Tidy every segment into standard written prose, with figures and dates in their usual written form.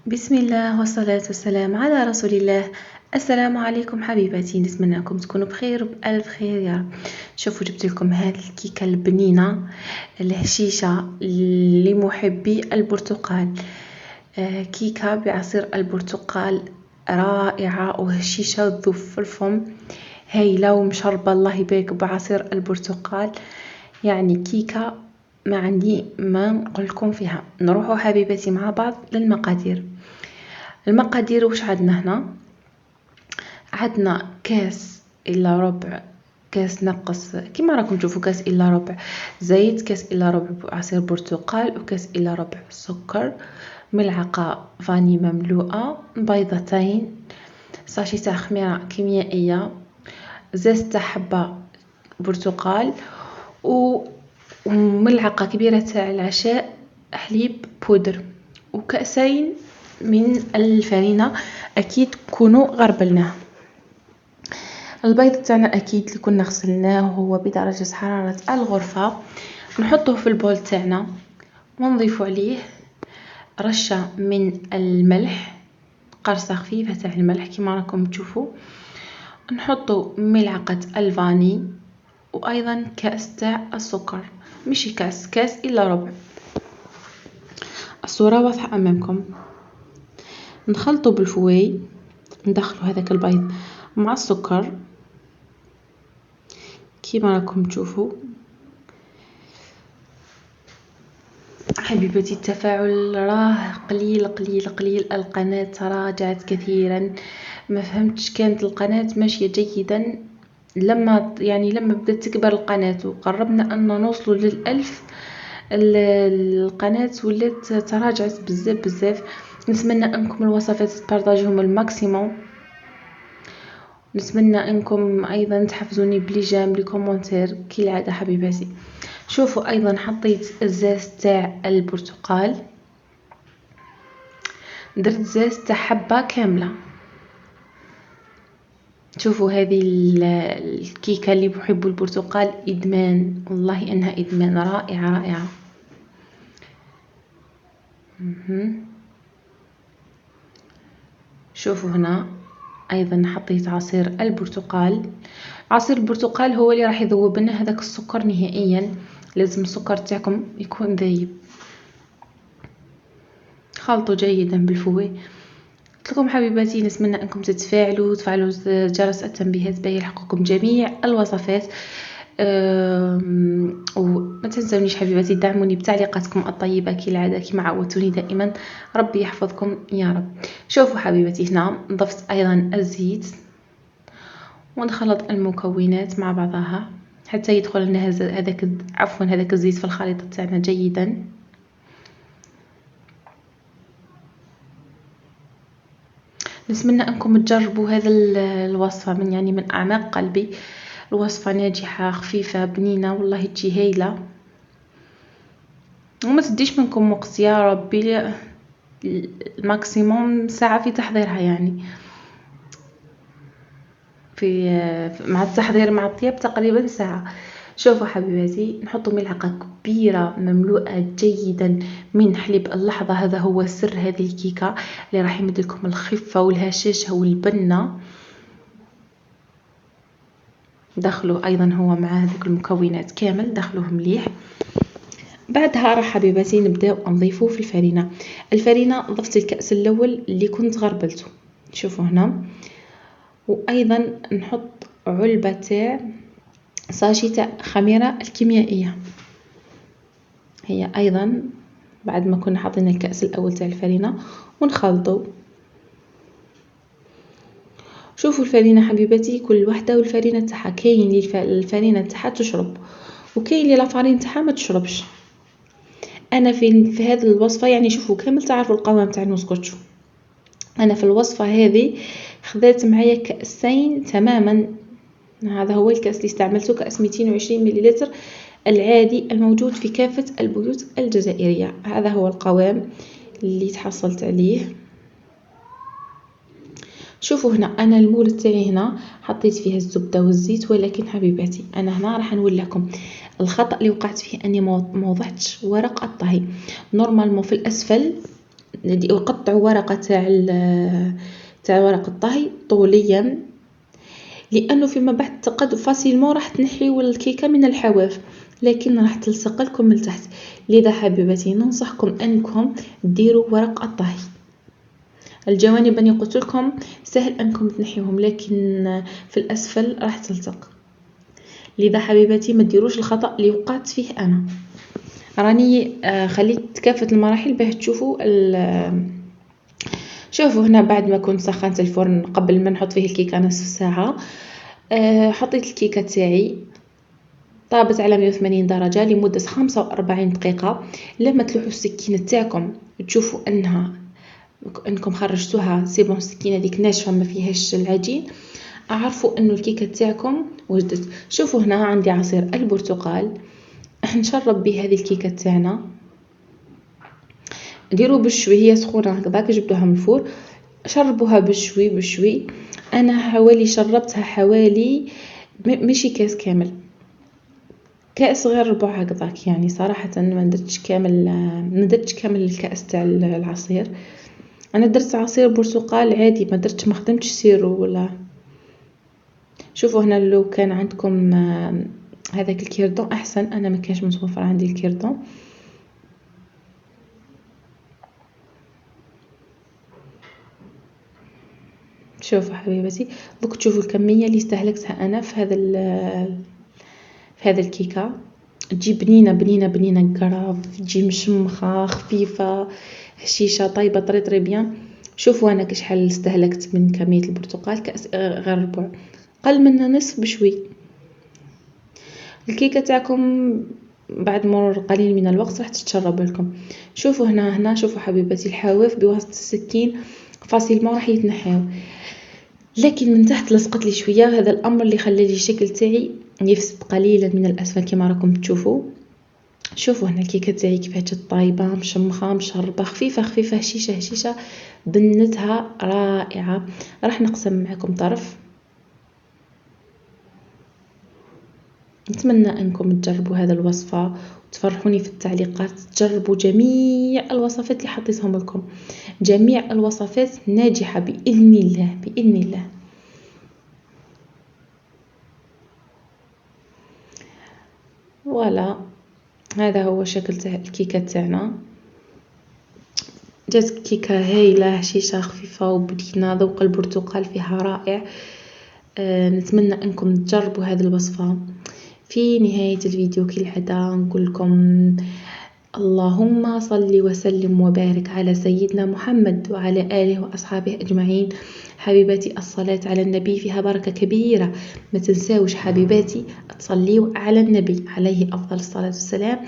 بسم الله والصلاة والسلام على رسول الله. السلام عليكم حبيباتي، نتمنى انكم تكونوا بخير وبألف خير يا رب. شوفوا جبت لكم هذه الكيكة البنينة الهشيشة لمحبي البرتقال. كيكة بعصير البرتقال رائعة وهشيشة وتذوب في الفم، هايلة ومشربة الله يبارك بعصير البرتقال. يعني كيكة ما عندي ما نقول لكم فيها. نروحوا حبيباتي مع بعض للمقادير. المقادير وش عندنا هنا؟ عندنا كاس الا ربع، كاس نقص كما راكم تشوفوا، كاس الا ربع زيت، كاس الا ربع عصير برتقال، وكاس الا ربع سكر، ملعقه فاني مملوءه، بيضتين، ساشي تاع خميره كيميائيه، زيت تاع حبه برتقال، وملعقه كبيره تاع العشاء حليب بودر، وكأسين من الفرينة اكيد كونوا غربلناه. البيض تاعنا اكيد اللي كنا غسلناه هو بدرجه حراره الغرفه، نحطه في البول تاعنا ونضيف عليه رشه من الملح، قرصه خفيفه تاع الملح كما راكم تشوفوا، نحطوا ملعقه الفاني، وايضا كاس تاع السكر، ماشي كاس الا ربع. الصوره واضحه امامكم. نخلطوا بالفواي، ندخلوا هذاك البيض مع السكر كيما راكم تشوفوا. حبيبتي التفاعل راه قليل قليل قليل، القناة تراجعت كثيرا، ما فهمتش، كانت القناة ماشية جيدا. لما بدأت تكبر القناة وقربنا أن نوصل لل1000، القناة ولات تراجعت بزاف. نتمنى أنكم الوصفات تبارطاجيهم الماكسيموم، نتمنى أنكم أيضا تحفزوني بلي جام بلي كومنتير كالعادة حبيباتي. شوفوا أيضا حطيت الزيت تاع البرتقال، درت زيت تاع حبة كاملة. شوفوا هذه الكيكة اللي بحب البرتقال إدمان، والله إنها إدمان، رائعة. شوفوا هنا أيضا حطيت عصير البرتقال. عصير البرتقال هو اللي راح يذوب لنا هذاك السكر نهائيا، لازم السكر تاعكم يكون ذايب. خلطوا جيدا بالفوي. قلت لكم حبيباتي نتمنى انكم تتفاعلوا وتفعلوا جرس التنبيهات باش يلحقكم جميع الوصفات. وما تنسونيش حبيباتي دعموني بتعليقاتكم الطيبه كالعاده كما عودتوني دائما. ربي يحفظكم يا رب. شوفوا حبيباتي هنا ضفت ايضا الزيت، ونخلط المكونات مع بعضها حتى يدخل لنا هذاك الزيت في الخليط تاعنا جيدا. نتمنى انكم تجربوا هذا الوصفه من اعماق قلبي. الوصفه ناجحه خفيفه بنينه، والله تجي هايله، وما تديش منكم وقت يا ربي، الماكسيموم ساعه في تحضيرها، يعني في مع التحضير مع الطياب تقريبا ساعه. شوفوا حبيباتي نحط ملعقه كبيره مملوءه جيدا من حليب اللحظه، هذا هو سر هذه الكيكه اللي راح يمد لكم الخفه والهشاشه والبنه. دخلوا ايضا هو مع هذيك المكونات كامل، دخلوه مليح. بعدها راح حبيباتي نبداو نضيفو في الفرينه ضفت الكاس الاول اللي كنت غربلته، شوفوا هنا. وايضا نحط علبه تاع ساشي تاع خميره الكيميائيه، هي ايضا بعد ما كنا حاطين الكاس الاول تاع الفرينه، ونخلطوا. شوفوا الفرينه حبيباتي كل وحده والفرينه تاعها، كاين اللي الفرينه تاعها تشرب، وكاين اللي لافارين تاعها ما تشربش. انا في هذه الوصفه يعني شوفوا كامل تعرفوا القوام تاع النسكوتشو، انا في الوصفه هذه خذيت معايا كاسين تماما. هذا هو الكاس اللي استعملته، كاس 220 مليلتر العادي الموجود في كافه البيوت الجزائريه. هذا هو القوام اللي تحصلت عليه. شوفوا هنا انا المول تاعي هنا حطيت فيها الزبده والزيت، ولكن حبيباتي انا هنا راح نقول لكم الخطا اللي وقعت فيه، اني ما وضعتش ورق الطهي. نورمالمون في الاسفل وقطعوا ورقة تاع ورق الطهي طوليا، لانه فيما بعد تقد فاسيلمون راح تنحيو الكيكه من الحواف، لكن راح تلصق لكم من تحت. لذا حبيبتي ننصحكم انكم ديروا ورق الطهي. الجوانب اني قلت لكم سهل انكم تنحيهم، لكن في الاسفل راح تلصق. لذا حبيبتي ما تديروش الخطا اللي وقعت فيه انا. راني خليت كافه المراحل باه تشوفوا شوفوا هنا. بعد ما كنت سخنت الفرن قبل ما نحط فيه الكيكه نصف ساعه، حطيت الكيكه تاعي طابت على 180 درجه لمده 45 دقيقه. لما تلوحوا السكينه تاعكم تشوفوا انكم خرجتوها سيبون، السكينه ديك ناشفه ما فيهاش العجين، اعرفوا انه الكيكه تاعكم وجدت. شوفوا هنا عندي عصير البرتقال، نشرب به هذه الكيكه تاعنا. ديروا بشوي، هي سخونه هكذاك جبتوها من الفور، شربوها بشوي بشوي. انا حوالي شربتها حوالي ماشي كاس كامل، كاس غير ربع هكذاك يعني. صراحه ما درتش كامل الكاس تاع العصير. انا درت عصير برتقال عادي، ما خدمتش سيرو ولا. شوفوا هنا لو كان عندكم هذاك الكيردون احسن، انا ما كانش متوفر عندي الكيردون. شوفوا حبيبتي دوك تشوفوا الكميه اللي استهلكتها انا في هذا الكيكه. تجي بنينه بنينه بنينه قراف، تجي مشمخه خفيفه هشيشه طيبه طري بيان. شوفوا انا كشحال استهلكت من كميه البرتقال، كاس غير ربع، قل من نصف بشوي. الكيكه تاعكم بعد مرور قليل من الوقت راح تتشرب لكم. شوفوا هنا شوفوا حبيبتي الحواف بواسطه السكين فاسيلمون راح يتنحيو، لكن من تحت لصقت لي شويه. هذا الامر اللي خلى لي الشكل تاعي يفسد قليلا من الاسفل كما راكم تشوفوا. شوفوا هنا الكيكه تاعي كيفاش جات طايبه مشمخه مشربه خفيفه خفيفه هشيشه بنتها رائعه. راح نقسم معكم طرف. نتمنى انكم تجربوا هذا الوصفه وتفرحوني في التعليقات. تجربوا جميع الوصفات اللي حطيتهم لكم، جميع الوصفات ناجحه باذن الله باذن الله. ولا هذا هو شكل تاع الكيكه تاعنا. جات كيكه هايله هشيشه خفيفه وبنينه، ذوق البرتقال فيها رائع. نتمنى انكم تجربوا هذه الوصفه. في نهايه الفيديو كالعاده نقول لكم اللهم صل وسلم وبارك على سيدنا محمد وعلى آله وأصحابه أجمعين. حبيباتي الصلاة على النبي فيها بركة كبيرة، ما تنساوش حبيباتي تصليوا على النبي عليه أفضل الصلاة والسلام.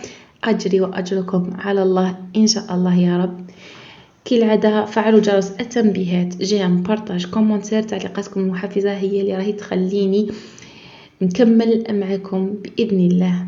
أجري وأجركم على الله إن شاء الله يا رب. كالعادة فعلوا جرس التنبيهات، جيم بارتاج كومنتير، تعليقاتكم المحفزة هي اللي راهي تخليني نكمل معكم بإذن الله.